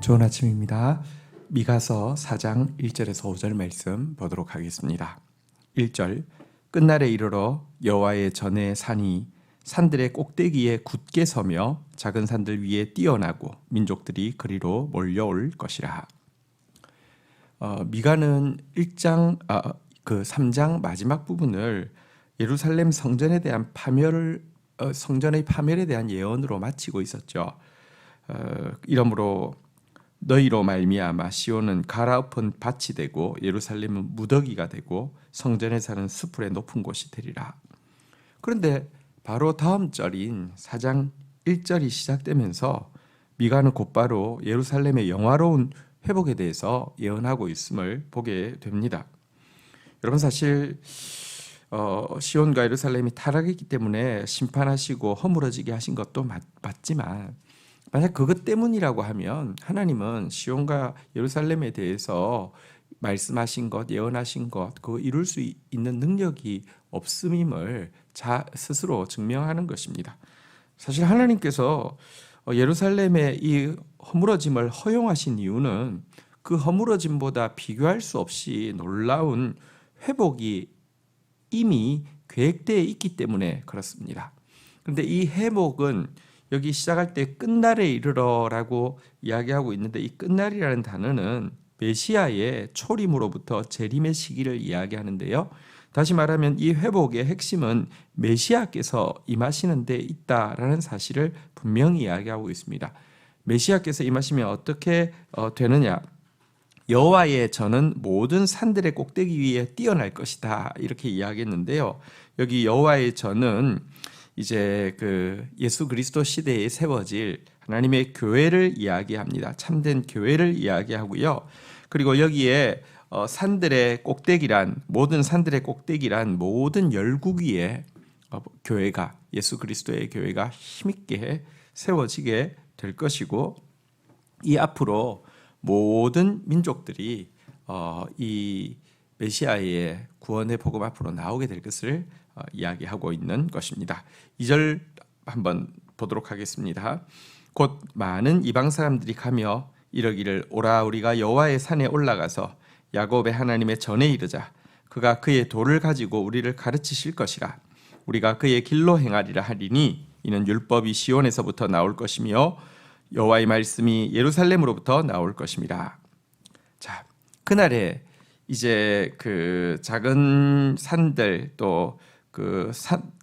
좋은 아침입니다. 미가서 4장 1절에서 5절 말씀 보도록 하겠습니다. 1절 끝날에 이르러 여호와의 전에 산이 산들의 꼭대기에 굳게 서며 작은 산들 위에 뛰어나고 민족들이 그리로 몰려올 것이라. 미가는 3장 마지막 부분을 예루살렘 성전에 대한 성전의 파멸에 대한 예언으로 마치고 있었죠. 이러므로 너희로 말미암아 시온은 갈아엎은 밭이 되고 예루살렘은 무더기가 되고 성전에 사는 수풀의 높은 곳이 되리라. 그런데 바로 다음 절인 4장 1절이 시작되면서 미가는 곧바로 예루살렘의 영화로운 회복에 대해서 예언하고 있음을 보게 됩니다. 여러분, 사실 시온과 예루살렘이 타락했기 때문에 심판하시고 허물어지게 하신 것도 맞지만, 만약 그것 때문이라고 하면 하나님은 시온과 예루살렘에 대해서 말씀하신 것, 예언하신 것, 그거 이룰 수 있는 능력이 없음임을 스스로 증명하는 것입니다. 사실 하나님께서 예루살렘의 이 허물어짐을 허용하신 이유는 그 허물어짐보다 비교할 수 없이 놀라운 회복이 이미 계획되어 있기 때문에 그렇습니다. 그런데 이 회복은 여기 시작할 때 끝날에 이르러라고 이야기하고 있는데, 이 끝날이라는 단어는 메시아의 초림으로부터 재림의 시기를 이야기하는데요. 다시 말하면 이 회복의 핵심은 메시아께서 임하시는 데 있다라는 사실을 분명히 이야기하고 있습니다. 메시아께서 임하시면 어떻게 되느냐? 여호와의 전은 모든 산들의 꼭대기 위에 뛰어날 것이다, 이렇게 이야기했는데요. 여기 여호와의 전은 이제 예수 그리스도 시대에 세워질 하나님의 교회를 이야기합니다. 참된 교회를 이야기하고요. 그리고 여기에 산들의 꼭대기란, 모든 산들의 꼭대기란 모든 열국 위에 교회가, 예수 그리스도의 교회가 힘있게 세워지게 될 것이고, 이 앞으로 모든 민족들이 이 메시아의 구원의 복음 앞으로 나오게 될 것을 이야기하고 있는 것입니다. 2절 한번 보도록 하겠습니다. 곧 많은 이방 사람들이 가며 이러기를, 오라 우리가 여호와의 산에 올라가서 야곱의 하나님의 전에 이르자. 그가 그의 도를 가지고 우리를 가르치실 것이라. 우리가 그의 길로 행하리라 하리니 이는 율법이 시온에서부터 나올 것이며 여호와의 말씀이 예루살렘으로부터 나올 것임이라. 자, 그날에 이제 작은 산들, 또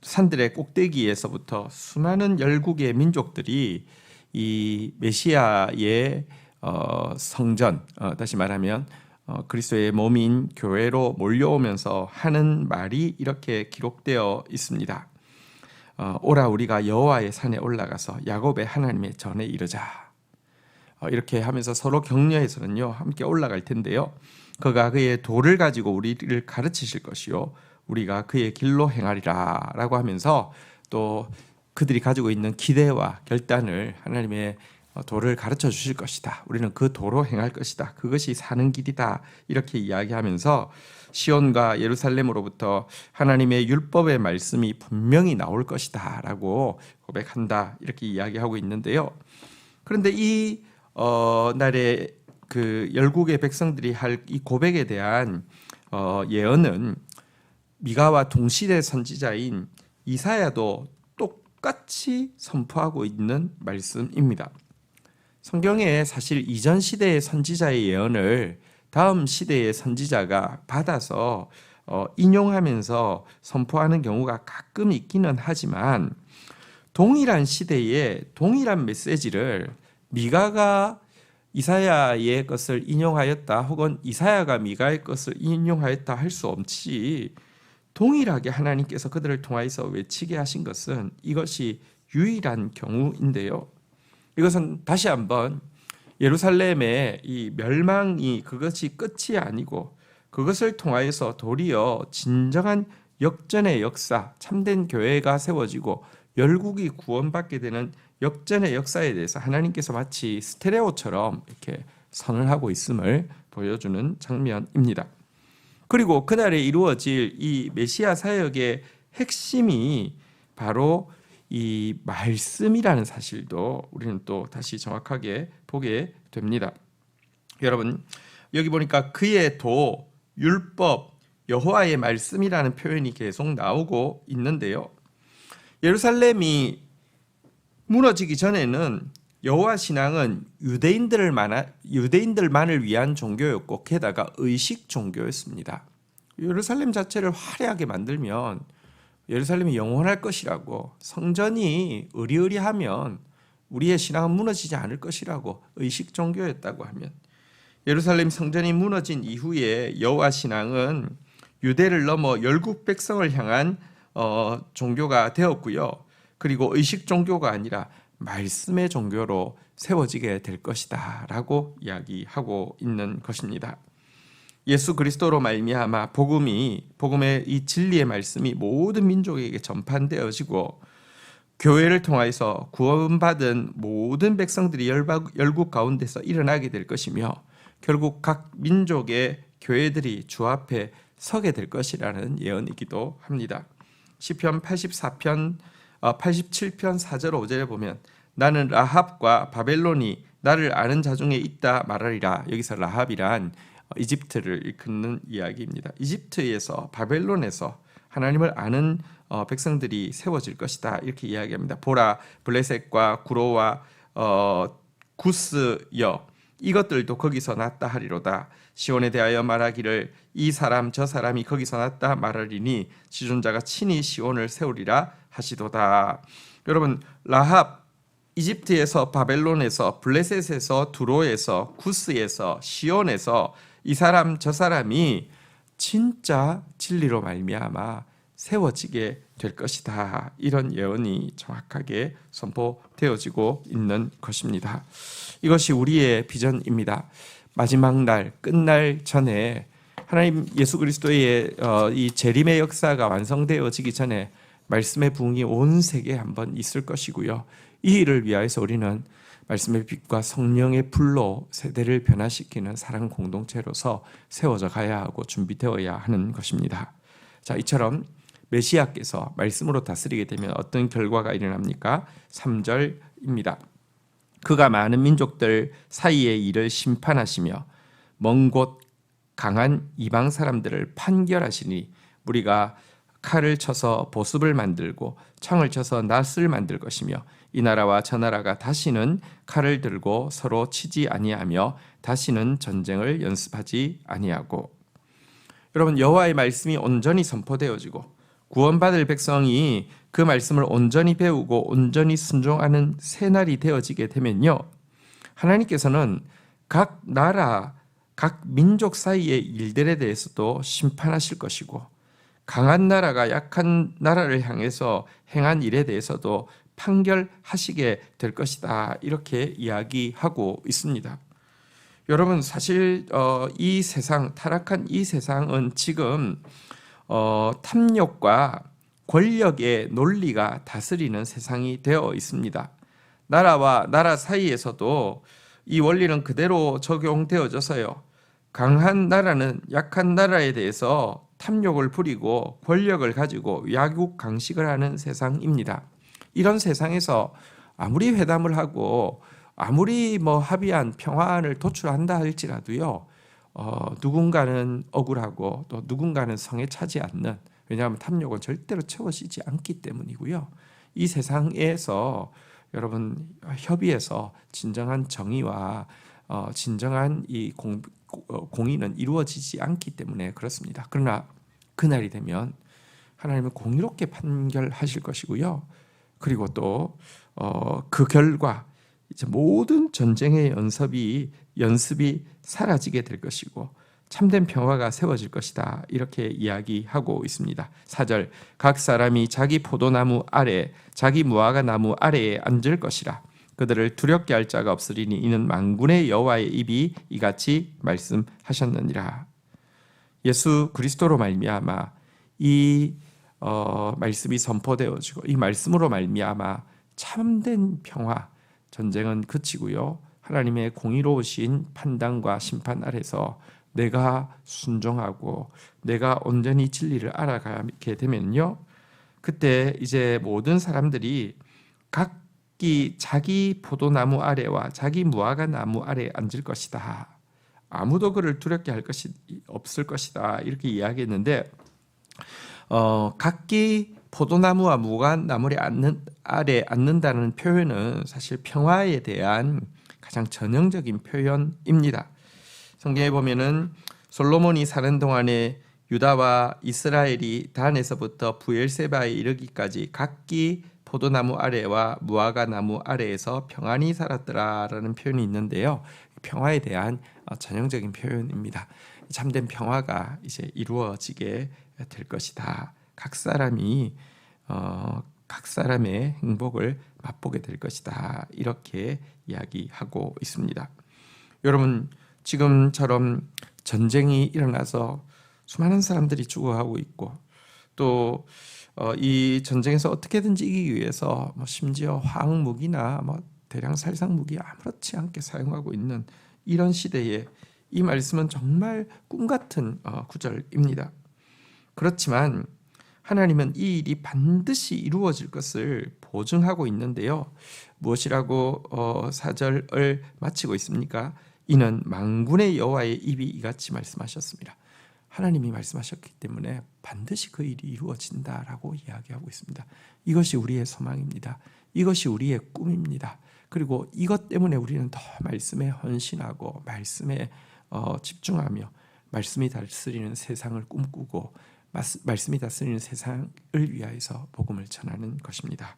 산들의 꼭대기에서부터 수많은 열국의 민족들이 이 메시아의 성전, 다시 말하면 그리스도의 몸인 교회로 몰려오면서 하는 말이 이렇게 기록되어 있습니다. 오라 우리가 여호와의 산에 올라가서 야곱의 하나님의 전에 이르자. 이렇게 하면서 서로 격려해서는요 함께 올라갈 텐데요. 그가 그의 도를 가지고 우리를 가르치실 것이요 우리가 그의 길로 행하리라 라고 하면서, 또 그들이 가지고 있는 기대와 결단을, 하나님의 도를 가르쳐 주실 것이다, 우리는 그 도로 행할 것이다, 그것이 사는 길이다, 이렇게 이야기하면서 시온과 예루살렘으로부터 하나님의 율법의 말씀이 분명히 나올 것이다 라고 고백한다, 이렇게 이야기하고 있는데요. 그런데 이 날에 열국의 백성들이 할 이 고백에 대한 예언은 미가와 동시대 선지자인 이사야도 똑같이 선포하고 있는 말씀입니다. 성경에 사실 이전 시대의 선지자의 예언을 다음 시대의 선지자가 받아서 인용하면서 선포하는 경우가 가끔 있기는 하지만, 동일한 시대에 동일한 메시지를 미가가 이사야의 것을 인용하였다, 혹은 이사야가 미가의 것을 인용하였다 할 수 없이 동일하게 하나님께서 그들을 통하여서 외치게 하신 것은 이것이 유일한 경우인데요. 이것은 다시 한번 예루살렘의 이 멸망이 그것이 끝이 아니고, 그것을 통하여서 도리어 진정한 역전의 역사, 참된 교회가 세워지고 열국이 구원받게 되는 역전의 역사에 대해서 하나님께서 마치 스테레오처럼 이렇게 선언하고 있음을 보여주는 장면입니다. 그리고 그날에 이루어질 이 메시아 사역의 핵심이 바로 이 말씀이라는 사실도 우리는 또 다시 정확하게 보게 됩니다. 여러분, 여기 보니까 그의 도, 율법, 여호와의 말씀이라는 표현이 계속 나오고 있는데요. 예루살렘이 무너지기 전에는 여호와 신앙은 유대인들만을 위한 종교였고 게다가 의식 종교였습니다. 예루살렘 자체를 화려하게 만들면 예루살렘이 영원할 것이라고, 성전이 으리으리하면 우리의 신앙은 무너지지 않을 것이라고 의식 종교였다고 하면, 예루살렘 성전이 무너진 이후에 여호와 신앙은 유대를 넘어 열국 백성을 향한 종교가 되었고요. 그리고 의식 종교가 아니라 말씀의 종교로 세워지게 될 것이다 라고 이야기하고 있는 것입니다. 예수 그리스도로 말미암아 복음의 이 진리의 말씀이 모든 민족에게 전파되어지고 교회를 통해서 구원받은 모든 백성들이 열국 가운데서 일어나게 될 것이며 결국 각 민족의 교회들이 주 앞에 서게 될 것이라는 예언이기도 합니다. 시편 87편 4절 5절에 보면 나는 라합과 바벨론이 나를 아는 자 중에 있다 말하리라. 여기서 라합이란 이집트를 일컫는 이야기입니다. 이집트에서, 바벨론에서 하나님을 아는 백성들이 세워질 것이다 이렇게 이야기합니다. 보라, 블레셋과 구로와 구스여 이것들도 거기서 났다 하리로다. 시온에 대하여 말하기를 이 사람 저 사람이 거기서 났다 말하리니 지존자가 친히 시온을 세우리라 하시도다. 여러분, 라합 이집트에서, 바벨론에서, 블레셋에서, 두로에서, 구스에서, 시온에서 이 사람 저 사람이 진짜 진리로 말미암아 세워지게 될 것이다. 이런 예언이 정확하게 선포되어지고 있는 것입니다. 이것이 우리의 비전입니다. 마지막 날, 끝날 전에 하나님 예수 그리스도의 이 재림의 역사가 완성되어지기 전에 말씀의 부흥이 온 세계에 한번 있을 것이고요. 이 일을 위하여서 우리는 말씀의 빛과 성령의 불로 세대를 변화시키는 사랑 공동체로서 세워져 가야 하고 준비되어야 하는 것입니다. 자, 이처럼 메시아께서 말씀으로 다스리게 되면 어떤 결과가 일어납니까? 3절입니다. 그가 많은 민족들 사이의 일을 심판하시며 먼 곳 강한 이방 사람들을 판결하시니 무리가 칼을 쳐서 보습을 만들고 창을 쳐서 낫을 만들 것이며 이 나라와 저 나라가 다시는 칼을 들고 서로 치지 아니하며 다시는 전쟁을 연습하지 아니하고. 여러분, 여호와의 말씀이 온전히 선포되어지고 구원받을 백성이 그 말씀을 온전히 배우고 온전히 순종하는 새날이 되어지게 되면요, 하나님께서는 각 나라, 각 민족 사이의 일들에 대해서도 심판하실 것이고 강한 나라가 약한 나라를 향해서 행한 일에 대해서도 판결하시게 될 것이다. 이렇게 이야기하고 있습니다. 여러분, 사실 이 세상, 타락한 이 세상은 지금 탐욕과 권력의 논리가 다스리는 세상이 되어 있습니다. 나라와 나라 사이에서도 이 원리는 그대로 적용되어져서요, 강한 나라는 약한 나라에 대해서 탐욕을 부리고 권력을 가지고 약육강식을 하는 세상입니다. 이런 세상에서 아무리 회담을 하고 아무리 합의한 평화안을 도출한다 할지라도요, 누군가는 억울하고 또 누군가는 성에 차지 않는, 왜냐하면 탐욕은 절대로 채워지지 않기 때문이고요. 이 세상에서 여러분, 협의해서 진정한 정의와 진정한 이 공의는 이루어지지 않기 때문에 그렇습니다. 그러나 그날이 되면 하나님은 공의롭게 판결하실 것이고요. 그리고 또 그 결과 이제 모든 전쟁의 연습이 사라지게 될 것이고 참된 평화가 세워질 것이다. 이렇게 이야기하고 있습니다. 4절, 각 사람이 자기 포도나무 아래, 자기 무화과 나무 아래에 앉을 것이라. 그들을 두렵게 할 자가 없으리니 이는 만군의 여호와의 입이 이같이 말씀하셨느니라. 예수 그리스도로 말미암아 이 말씀이 선포되어지고 이 말씀으로 말미암아 참된 평화, 전쟁은 그치고요, 하나님의 공의로우신 판단과 심판 아래서 내가 순종하고 내가 온전히 진리를 알아가게 되면요, 그때 이제 모든 사람들이 각기 자기 포도나무 아래와 자기 무화과 나무 아래에 앉을 것이다. 아무도 그를 두렵게 할 것이 없을 것이다. 이렇게 이야기했는데 각기 포도나무와 무화과나무 아래 앉는다는 표현은 사실 평화에 대한 가장 전형적인 표현입니다. 성경에 보면은 솔로몬이 사는 동안에 유다와 이스라엘이 단에서부터 브엘세바에 이르기까지 각기 포도나무 아래와 무화과 나무 아래에서 평안히 살았더라라는 표현이 있는데요. 평화에 대한 전형적인 표현입니다. 참된 평화가 이제 이루어지게 될 것이다. 각 사람이 각 사람의 행복을 맛보게 될 것이다. 이렇게 이야기하고 있습니다. 여러분, 지금처럼 전쟁이 일어나서 수많은 사람들이 죽어가고 있고 또 이 전쟁에서 어떻게든지 이기기 위해서 심지어 화학 무기나 대량 살상 무기 아무렇지 않게 사용하고 있는 이런 시대에 이 말씀은 정말 꿈 같은 구절입니다. 그렇지만 하나님은 이 일이 반드시 이루어질 것을 보증하고 있는데요. 무엇이라고 4절을 마치고 있습니까? 이는 만군의 여호와의 입이 이같이 말씀하셨습니다. 하나님이 말씀하셨기 때문에 반드시 그 일이 이루어진다라고 이야기하고 있습니다. 이것이 우리의 소망입니다. 이것이 우리의 꿈입니다. 그리고 이것 때문에 우리는 더 말씀에 헌신하고 말씀에 집중하며 말씀이 다스리는 세상을 꿈꾸고 말씀이 다스리는 세상을 위하여서 복음을 전하는 것입니다.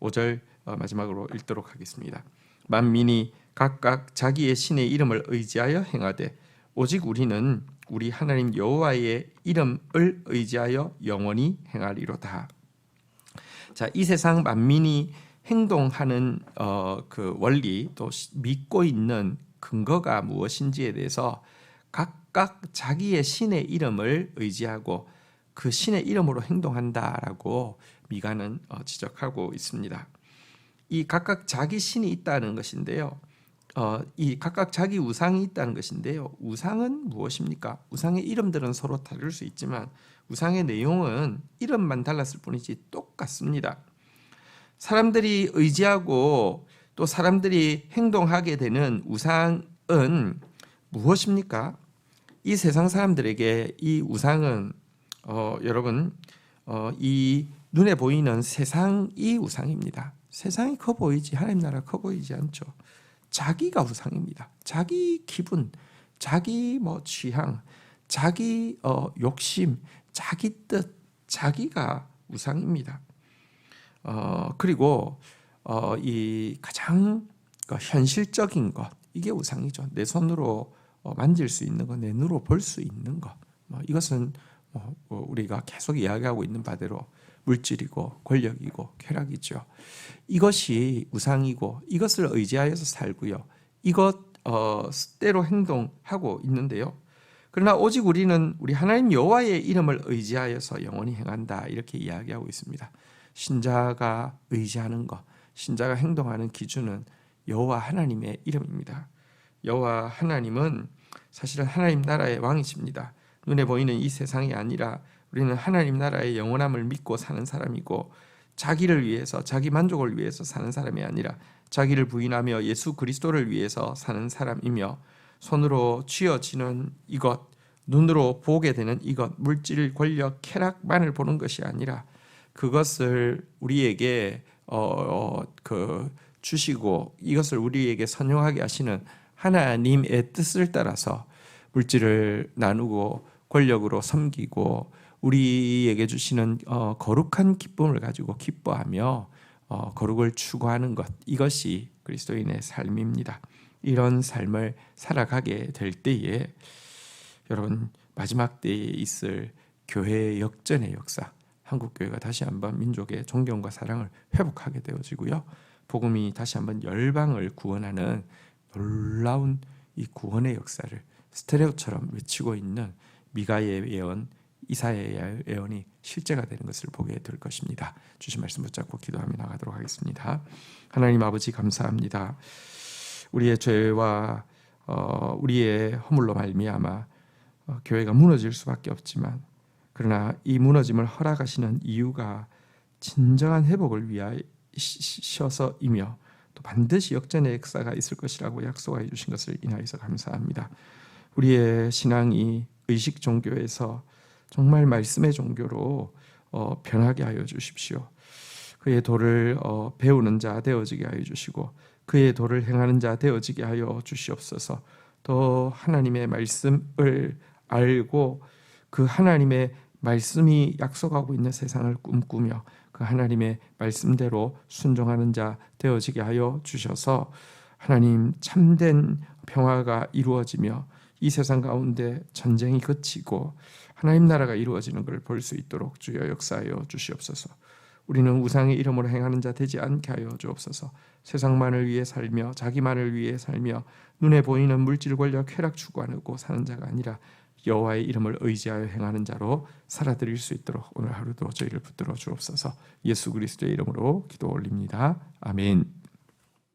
5절 마지막으로 읽도록 하겠습니다. 만민이 각각 자기의 신의 이름을 의지하여 행하되 오직 우리는 우리 하나님 여호와의 이름을 의지하여 영원히 행하리로다. 자, 이 세상 만민이 행동하는 그 원리 또 믿고 있는 근거가 무엇인지에 대해서 각각 자기의 신의 이름을 의지하고 그 신의 이름으로 행동한다라고 미가는 지적하고 있습니다. 이 각각 자기 신이 있다는 것인데요. 이 각각 자기 우상이 있다는 것인데요. 우상은 무엇입니까? 우상의 이름들은 서로 다를 수 있지만 우상의 내용은 이름만 달랐을 뿐이지 똑같습니다. 사람들이 의지하고 또 사람들이 행동하게 되는 우상은 무엇입니까? 이 세상 사람들에게 이 우상은 여러분 이 눈에 보이는 세상이 우상입니다. 세상이 커 보이지 하나님 나라 커 보이지 않죠. 자기가 우상입니다. 자기 기분, 자기 취향, 자기 욕심, 자기 뜻, 자기가 우상입니다. 그리고 이 가장 현실적인 것 이게 우상이죠. 내 손으로 만질 수 있는 것, 내 눈으로 볼 수 있는 것. 이것은 우리가 계속 이야기하고 있는 바대로 물질이고 권력이고 쾌락이죠. 이것이 우상이고 이것을 의지하여서 살고요. 이것대로 행동하고 있는데요. 그러나 오직 우리는 우리 하나님 여호와의 이름을 의지하여서 영원히 행한다 이렇게 이야기하고 있습니다. 신자가 의지하는 것, 신자가 행동하는 기준은 여호와 하나님의 이름입니다. 여호와 하나님은 사실은 하나님 나라의 왕이십니다. 눈에 보이는 이 세상이 아니라 우리는 하나님 나라의 영원함을 믿고 사는 사람이고 자기를 위해서 자기 만족을 위해서 사는 사람이 아니라 자기를 부인하며 예수 그리스도를 위해서 사는 사람이며 손으로 쥐어지는 이것, 눈으로 보게 되는 이것, 물질, 권력, 쾌락만을 보는 것이 아니라 그것을 우리에게 주시고 이것을 우리에게 선용하게 하시는 하나님의 뜻을 따라서 물질을 나누고 권력으로 섬기고 우리에게 주시는 거룩한 기쁨을 가지고 기뻐하며 거룩을 추구하는 것 이것이 그리스도인의 삶입니다. 이런 삶을 살아가게 될 때에 여러분 마지막 때에 있을 교회의 역전의 역사 한국교회가 다시 한번 민족의 존경과 사랑을 회복하게 되어지고요. 복음이 다시 한번 열방을 구원하는 놀라운 이 구원의 역사를 스테레오처럼 외치고 있는 미가의 예언 이사야의 예언이 실제가 되는 것을 보게 될 것입니다. 주신 말씀 붙잡고 기도하며 나가도록 하겠습니다. 하나님 아버지 감사합니다. 우리의 죄와 우리의 허물로 말미암아 교회가 무너질 수밖에 없지만 그러나 이 무너짐을 허락하시는 이유가 진정한 회복을 것이셔서이며 또 반드시 역전의 역사가 있을 것이라고 약속해 주신 것을 인하여서 감사합니다. 우리의 신앙이 의식 종교에서 정말 말씀의 종교로 변하게 하여 주십시오. 그의 도를 배우는 자 되어지게 하여 주시고 그의 도를 행하는 자 되어지게 하여 주시옵소서. 또 하나님의 말씀을 알고 그 하나님의 말씀이 약속하고 있는 세상을 꿈꾸며 그 하나님의 말씀대로 순종하는 자 되어지게 하여 주셔서 하나님 참된 평화가 이루어지며 이 세상 가운데 전쟁이 그치고 하나님 나라가 이루어지는 걸 볼 수 있도록 주여 역사하여 주시옵소서. 우리는 우상의 이름으로 행하는 자 되지 않게 하여 주옵소서. 세상만을 위해 살며 자기만을 위해 살며 눈에 보이는 물질 권력 쾌락 추구하고 사는 자가 아니라 여호와의 이름을 의지하여 행하는 자로 살아드릴 수 있도록 오늘 하루도 저희를 붙들어 주옵소서. 예수 그리스도의 이름으로 기도 올립니다. 아멘.